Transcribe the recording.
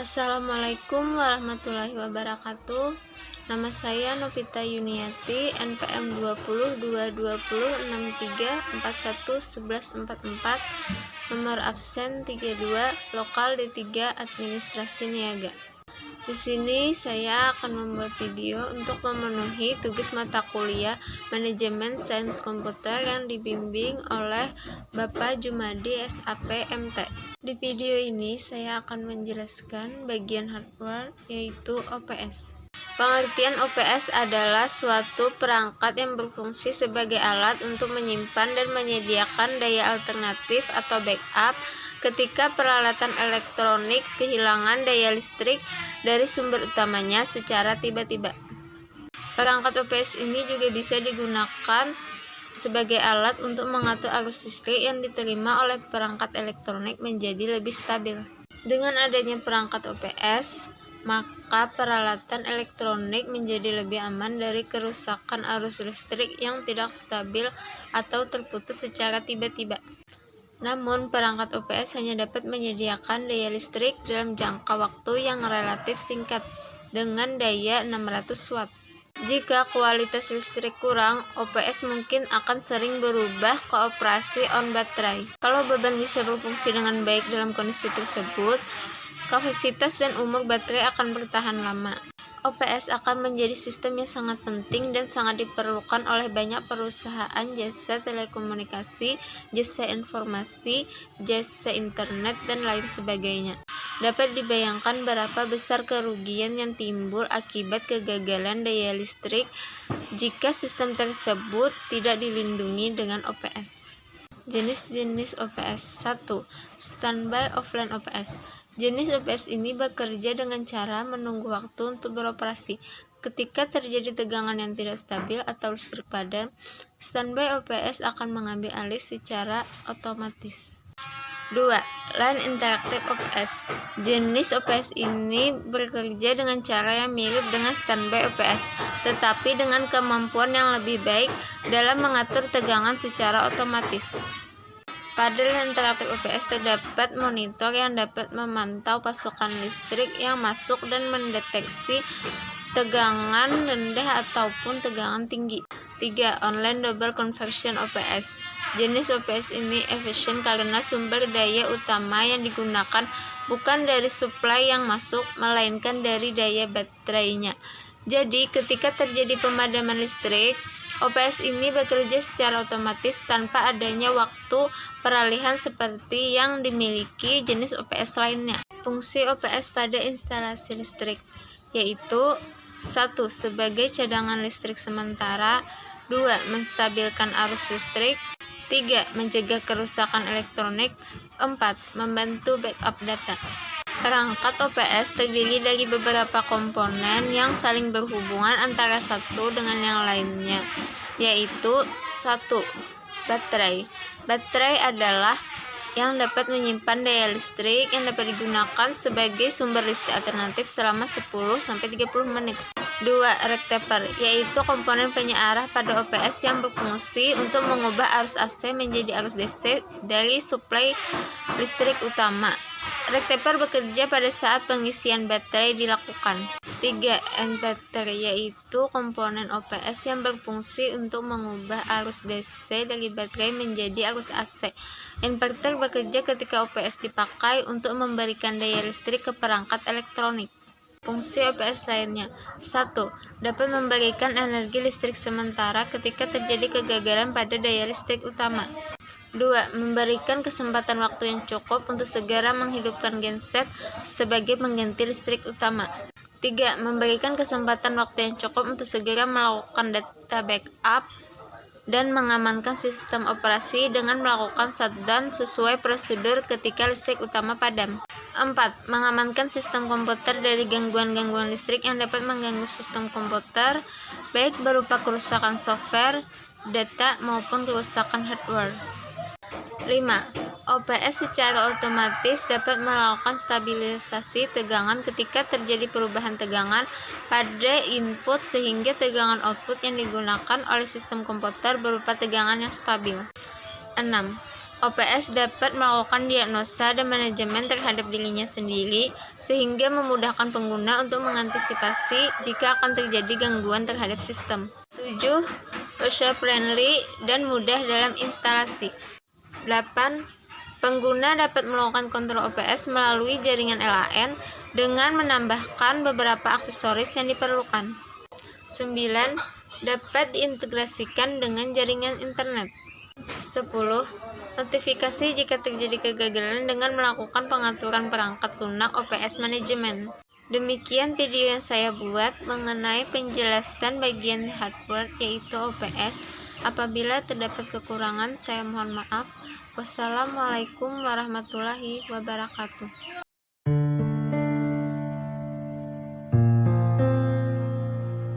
Assalamualaikum warahmatullahi wabarakatuh. Nama saya Novita Yuniati, NPM 20 220 63411144, nomor absen 32, lokal D3 Administrasi Niaga. Di sini saya akan membuat video untuk memenuhi tugas mata kuliah Manajemen Sains Komputer yang dibimbing oleh Bapak Jumadi SAP MT. Di video ini saya akan menjelaskan bagian hardware, yaitu OPS. Pengertian OPS adalah suatu perangkat yang berfungsi sebagai alat untuk menyimpan dan menyediakan daya alternatif atau backup ketika peralatan elektronik kehilangan daya listrik dari sumber utamanya secara tiba-tiba. Perangkat OPS ini juga bisa digunakan sebagai alat untuk mengatur arus listrik yang diterima oleh perangkat elektronik menjadi lebih stabil. Dengan adanya perangkat OPS, maka peralatan elektronik menjadi lebih aman dari kerusakan arus listrik yang tidak stabil atau terputus secara tiba-tiba. Namun, perangkat OPS hanya dapat menyediakan daya listrik dalam jangka waktu yang relatif singkat dengan daya 600 Watt. Jika kualitas listrik kurang, OPS mungkin akan sering berubah ke operasi on baterai. Kalau beban bisa berfungsi dengan baik dalam kondisi tersebut, kapasitas dan umur baterai akan bertahan lama. OPS akan menjadi sistem yang sangat penting dan sangat diperlukan oleh banyak perusahaan jasa telekomunikasi, jasa informasi, jasa internet, dan lain sebagainya. Dapat dibayangkan berapa besar kerugian yang timbul akibat kegagalan daya listrik jika sistem tersebut tidak dilindungi dengan OPS. Jenis-jenis OPS. 1. Standby offline OPS. Jenis OPS ini bekerja dengan cara menunggu waktu untuk beroperasi. Ketika terjadi tegangan yang tidak stabil atau listrik padam, standby OPS akan mengambil alih secara otomatis. 2. Line Interactive OPS. Jenis OPS ini bekerja dengan cara yang mirip dengan standby OPS, tetapi dengan kemampuan yang lebih baik dalam mengatur tegangan secara otomatis. Pada line interaktif OPS terdapat monitor yang dapat memantau pasokan listrik yang masuk dan mendeteksi tegangan rendah ataupun tegangan tinggi. 3. Online Double Conversion OPS. Jenis OPS ini efisien karena sumber daya utama yang digunakan bukan dari suplai yang masuk, melainkan dari daya baterainya. Jadi, ketika terjadi pemadaman listrik, OPS ini bekerja secara otomatis tanpa adanya waktu peralihan seperti yang dimiliki jenis OPS lainnya. Fungsi OPS pada instalasi listrik yaitu 1. Sebagai cadangan listrik sementara, 2. Menstabilkan arus listrik, 3. Mencegah kerusakan elektronik, 4. Membantu backup data. Perangkat OPS terdiri dari beberapa komponen yang saling berhubungan antara satu dengan yang lainnya, yaitu 1. Baterai. Baterai adalah yang dapat menyimpan daya listrik yang dapat digunakan sebagai sumber listrik alternatif selama 10-30 menit. 2. Rectifier, yaitu komponen penyearah pada OPS yang berfungsi untuk mengubah arus AC menjadi arus DC dari suplai listrik utama. Rectifier bekerja pada saat pengisian baterai dilakukan. 3. Inverter, yaitu komponen OPS yang berfungsi untuk mengubah arus DC dari baterai menjadi arus AC. Inverter bekerja ketika OPS dipakai untuk memberikan daya listrik ke perangkat elektronik. Fungsi OPS lainnya. 1. Dapat memberikan energi listrik sementara ketika terjadi kegagalan pada daya listrik utama. 2. Memberikan kesempatan waktu yang cukup untuk segera menghidupkan genset sebagai pengganti listrik utama. 3. Memberikan kesempatan waktu yang cukup untuk segera melakukan data backup dan mengamankan sistem operasi dengan melakukan shutdown sesuai prosedur ketika listrik utama padam. 4. Mengamankan sistem komputer dari gangguan-gangguan listrik yang dapat mengganggu sistem komputer, baik berupa kerusakan software, data, maupun kerusakan hardware. 5. OPS secara otomatis dapat melakukan stabilisasi tegangan ketika terjadi perubahan tegangan pada input sehingga tegangan output yang digunakan oleh sistem komputer berupa tegangan yang stabil. 6. OPS dapat melakukan diagnosa dan manajemen terhadap dirinya sendiri, sehingga memudahkan pengguna untuk mengantisipasi jika akan terjadi gangguan terhadap sistem. 7. User-friendly dan mudah dalam instalasi. 8. Pengguna dapat melakukan kontrol OPS melalui jaringan LAN dengan menambahkan beberapa aksesoris yang diperlukan. 9. Dapat diintegrasikan dengan jaringan internet. 10. Notifikasi jika terjadi kegagalan dengan melakukan pengaturan perangkat lunak OPS Management. Demikian video yang saya buat mengenai penjelasan bagian hardware yaitu OPS. Apabila terdapat kekurangan, saya mohon maaf. Wassalamualaikum warahmatullahi wabarakatuh.